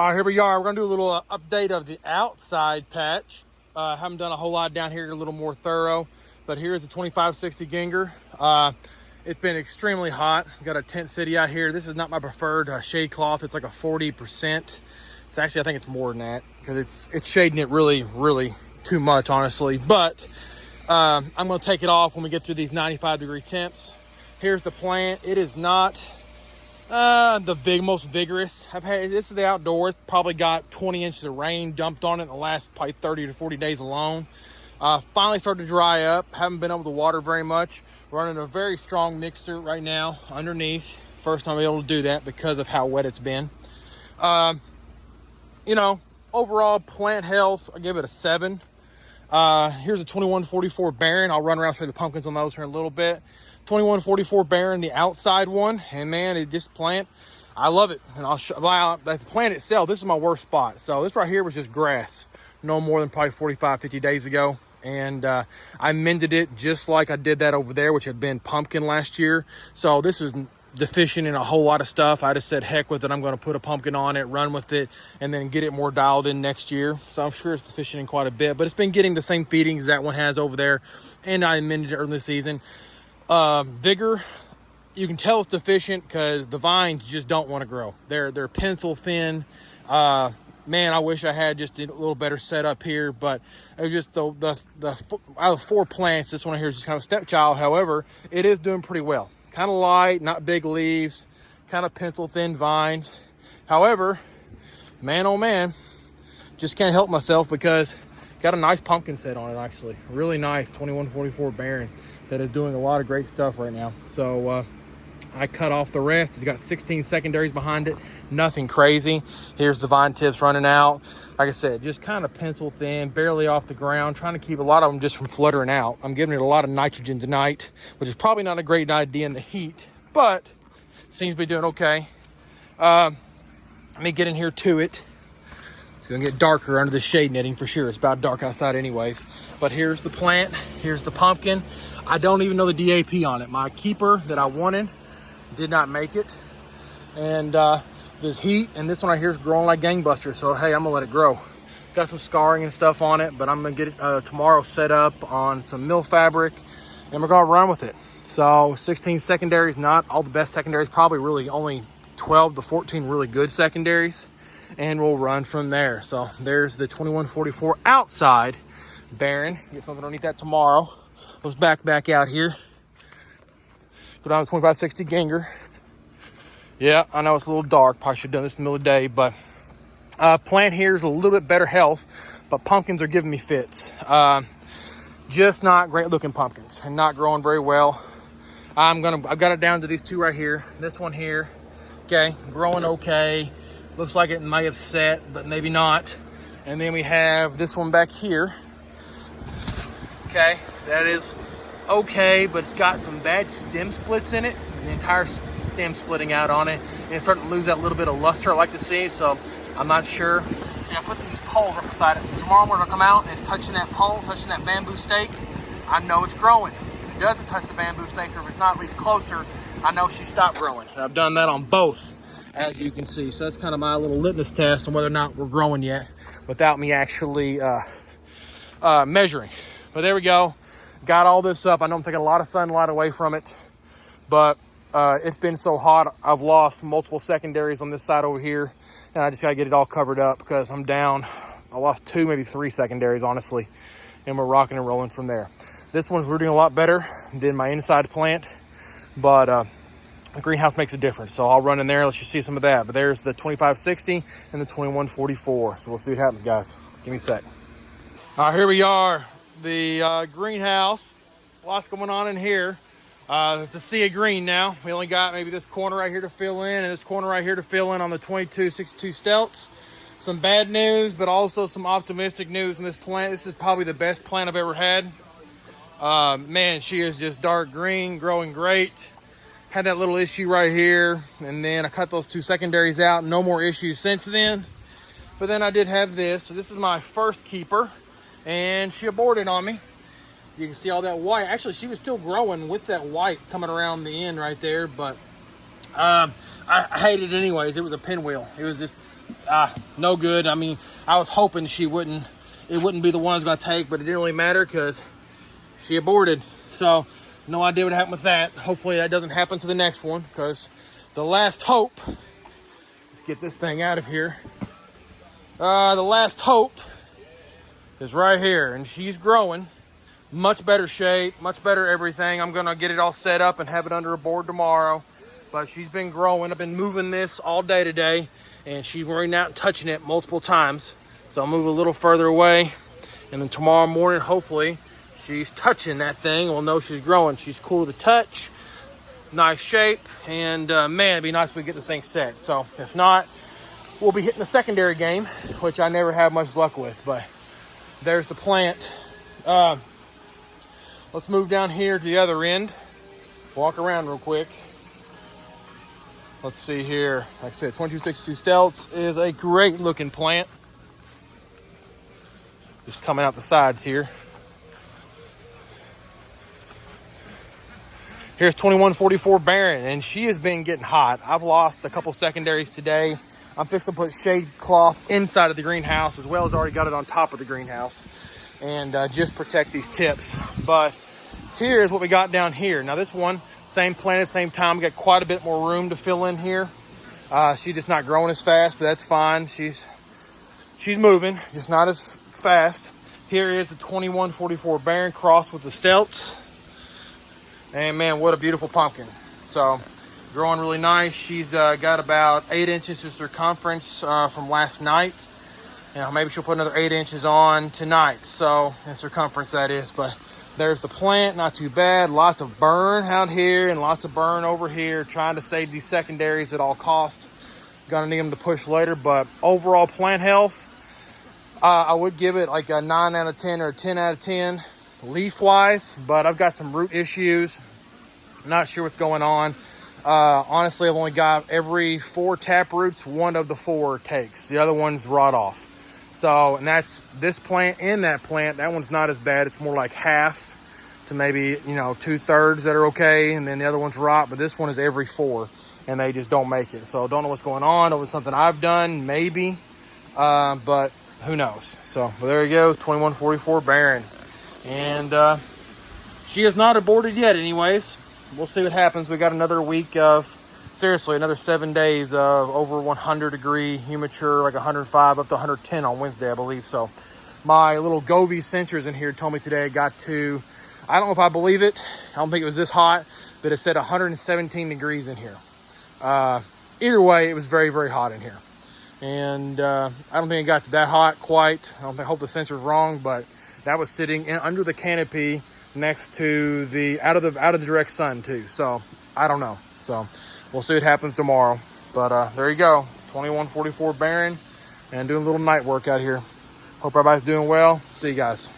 All right, here we are. We're gonna do a little update of the outside patch. Haven't done a whole lot down here, a little more thorough, but here's the 2560 Ginger. It's been extremely hot. Got a tent city out here. This is not my preferred shade cloth. It's like a 40%. It's actually, I think it's more than that because it's shading it really, really too much, honestly. But I'm gonna take it off when we get through these 95-degree temps. Here's the plant. It is not the most vigorous. This is the outdoors. Probably got 20 inches of rain dumped on it in the last probably 30 to 40 days alone. Finally started to dry up. Haven't been able to water very much. Running a very strong mixer right now underneath. First time I'm able to do that because of how wet it's been. Overall plant health, I give it a 7. Here's a 2144 Baron. I'll run around, show you the pumpkins on those here in a little bit. 2144 Baron, the outside one, and man, this plant, I love it. And I'll show the plant itself. This is my worst spot. So this right here was just grass, no more than probably 45-50 days ago, and I mended it just like I did that over there, which had been pumpkin last year. So this was deficient in a whole lot of stuff. I just said heck with it. I'm going to put a pumpkin on it, run with it, and then get it more dialed in next year. So I'm sure it's deficient in quite a bit, but it's been getting the same feedings that one has over there, and I amended it early this season. Vigor, you can tell it's deficient because the vines just don't want to grow. They're pencil thin. Man, I wish I had just a little better setup here, but it was just the out of 4 plants, this one here is just kind of stepchild. However, it is doing pretty well. Kind of light, not big leaves, kind of pencil thin vines. However, man, oh man, just can't help myself because got a nice pumpkin set on it, actually. Really nice 2144 Baron that is doing a lot of great stuff right now. So I cut off the rest. It's got 16 secondaries behind it. Nothing crazy. Here's the vine tips running out. Like I said, just kind of pencil thin, barely off the ground, trying to keep a lot of them just from fluttering out. I'm giving it a lot of nitrogen tonight, which is probably not a great idea in the heat, but seems to be doing okay. Let me get in here to it. It's gonna get darker under the shade netting for sure. It's about dark outside anyways. But here's the plant, here's the pumpkin. I don't even know the DAP on it. My keeper that I wanted did not make it. And this heat and this one right here is growing like gangbusters. So hey, I'm gonna let it grow. Got some scarring and stuff on it, but I'm gonna get it tomorrow set up on some mill fabric and we're gonna run with it. So 16 secondaries, not all the best secondaries, probably really only 12 to 14 really good secondaries. And we'll run from there. So there's the 2144 outside Baron. Get something underneath that tomorrow. Let's back out here. Go down to 2560 Ginger. Yeah, I know it's a little dark. Probably should have done this in the middle of the day, but plant here is a little bit better health, but pumpkins are giving me fits. Just not great looking pumpkins and not growing very well. I've got it down to these 2 right here. This one here, okay, growing okay. Looks like it might have set, but maybe not. And then we have this one back here. Okay, that is okay, but it's got some bad stem splits in it. The entire stem splitting out on it, and it's starting to lose that little bit of luster I like to see, so I'm not sure. See, I put these poles right beside it, so tomorrow when I come out and it's touching that pole, touching that bamboo stake, I know it's growing. If it doesn't touch the bamboo stake, or if it's not at least closer, I know she stopped growing. And I've done that on both, as you can see. So that's kind of my little litmus test on whether or not we're growing yet without me actually measuring. But there we go. Got all this up. I know I'm taking a lot of sunlight away from it, but it's been so hot, I've lost multiple secondaries on this side over here, and I just gotta get it all covered up because I'm down. I lost 2, maybe 3 secondaries, honestly, and we're rocking and rolling from there. This one's rooting a lot better than my inside plant, but the greenhouse makes a difference. So I'll run in there, let you see some of that. But there's the 2560 and the 2144. So we'll see what happens, guys. Give me a sec. All right, here we are. The greenhouse, lots going on in here. It's a sea of green now. We only got maybe this corner right here to fill in and this corner right here to fill in on the 2262 Stelts. Some bad news, but also some optimistic news in this plant. This is probably the best plant I've ever had. Man, she is just dark green, growing great. Had that little issue right here, and then I cut those 2 secondaries out. No more issues since then. But then I did have this. So this is my first keeper, and she aborted on me. You can see all that white. Actually, she was still growing with that white coming around the end right there, but I hated it anyways. It was a pinwheel. It was just No good. I mean, I was hoping it wouldn't be the one I was going to take, but it didn't really matter because she aborted. So no idea what happened with that. Hopefully that doesn't happen to the next one, because the last hope, let's get this thing out of here. The last hope is right here, and she's growing. Much better shape, much better everything. I'm gonna get it all set up and have it under a board tomorrow. But she's been growing. I've been moving this all day today, and she's running out and touching it multiple times. So I'll move a little further away, and then tomorrow morning, hopefully, she's touching that thing. We'll know she's growing. She's cool to touch, nice shape, and man, it'd be nice if we get this thing set. So if not, we'll be hitting the secondary game, which I never have much luck with. But there's the plant. Let's move down here to the other end. Walk around real quick. Let's see here. Like I said, 2262 Stealth is a great looking plant. Just coming out the sides here. Here's 2144 Baron, and she has been getting hot. I've lost a couple secondaries today. I'm fixing to put shade cloth inside of the greenhouse, as well as already got it on top of the greenhouse, and just protect these tips. But here's what we got down here. Now this one, same plant, same time. We got quite a bit more room to fill in here. She's just not growing as fast, but that's fine. She's moving, just not as fast. Here is the 2144 Baron crossed with the Stealth. And man, what a beautiful pumpkin. So growing really nice. She's got about 8 inches of circumference from last night. You know, maybe she'll put another 8 inches on tonight. So in circumference, that is. But there's the plant, not too bad. Lots of burn out here and lots of burn over here. Trying to save these secondaries at all costs. Gonna need them to push later. But overall plant health, I would give it like a 9 out of 10 or a 10 out of 10 leaf wise, but I've got some root issues. Not sure what's going on. Honestly, I've only got every 4 tap roots, 1 of the 4 takes. The other ones rot off. So, and that's this plant and that plant. That one's not as bad. It's more like half to maybe, 2/3 that are okay, and then the other ones rot. But this one is every 4, and they just don't make it. So, don't know what's going on. It was something I've done, maybe, but who knows. So, well, there you go, 2144 Baron. And she has not aborted yet anyways. We'll see what happens. We got another week of, seriously, another 7 days of over 100 degree humidity, like 105 up to 110 on Wednesday, I believe. So my little Govee sensors in here told me today it got to, I don't know if I believe it. I don't think it was this hot, but it said 117 degrees in here. Either way, it was very, very hot in here. And I don't think it got to that hot quite. I hope the sensor's wrong, but that was sitting under the canopy next to the out of the direct sun too. So I don't know. So we'll see what happens tomorrow. But there you go, 2144 Baron, and doing a little night work out here. Hope everybody's doing well. See you guys.